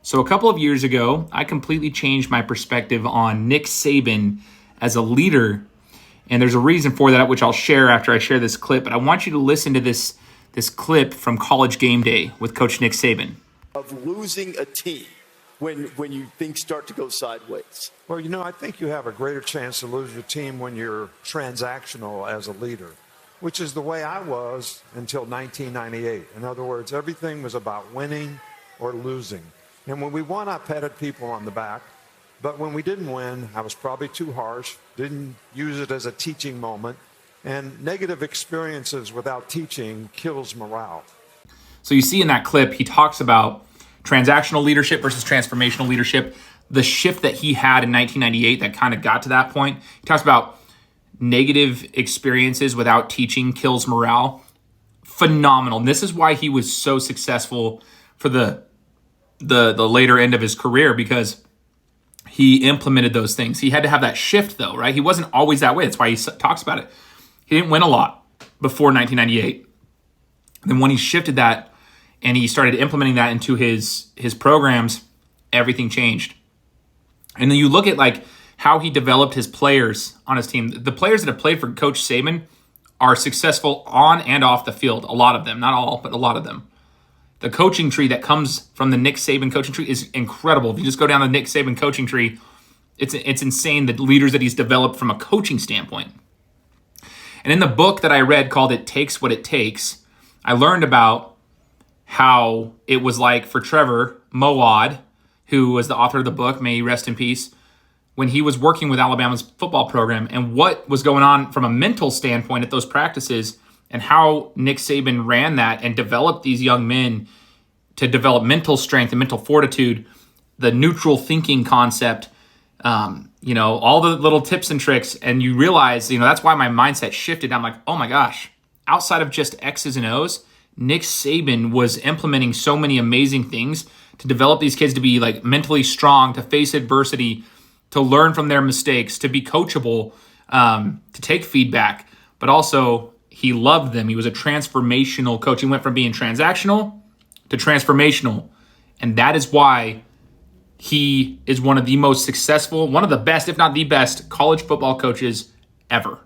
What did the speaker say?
So a couple of years ago, I completely changed my perspective on Nick Saban as a leader. And there's a reason for that, which I'll share after I share this clip. But I want you to listen to this clip from College Game Day with Coach Nick Saban. Of losing a team when you things start to go sideways? Well, I think you have a greater chance to lose your team when you're transactional as a leader, which is the way I was until 1998. In other words, everything was about winning or losing. And when we won, I patted people on the back. But when we didn't win, I was probably too harsh, didn't use it as a teaching moment. And negative experiences without teaching kills morale. So you see in that clip, he talks about transactional leadership versus transformational leadership, the shift that he had in 1998 that kind of got to that point. He talks about negative experiences without teaching kills morale. Phenomenal. And this is why he was so successful for the later end of his career, because he implemented those things. He had to have that shift though, right? He wasn't always that way. That's why he talks about it. He didn't win a lot before 1998. Then when he shifted that and he started implementing that into his programs, everything changed. And then you look at like how he developed his players on his team. The players that have played for Coach Saban are successful on and off the field. A lot of them, not all, but a lot of them. The coaching tree that comes from the Nick Saban coaching tree is incredible. If you just go down the Nick Saban coaching tree, it's insane, the leaders that he's developed from a coaching standpoint. And in the book that I read called It Takes What It Takes, I learned about how it was like for Trevor Moawad, who was the author of the book, may he rest in peace, when he was working with Alabama's football program and what was going on from a mental standpoint at those practices, and how Nick Saban ran that and developed these young men to develop mental strength and mental fortitude, the neutral thinking concept, all the little tips and tricks. And you realize, that's why my mindset shifted. I'm like, oh my gosh, outside of just X's and O's, Nick Saban was implementing so many amazing things to develop these kids to be like mentally strong, to face adversity, to learn from their mistakes, to be coachable, to take feedback, but also he loved them. He was a transformational coach. He went from being transactional to transformational. And that is why he is one of the most successful, one of the best, if not the best, college football coaches ever.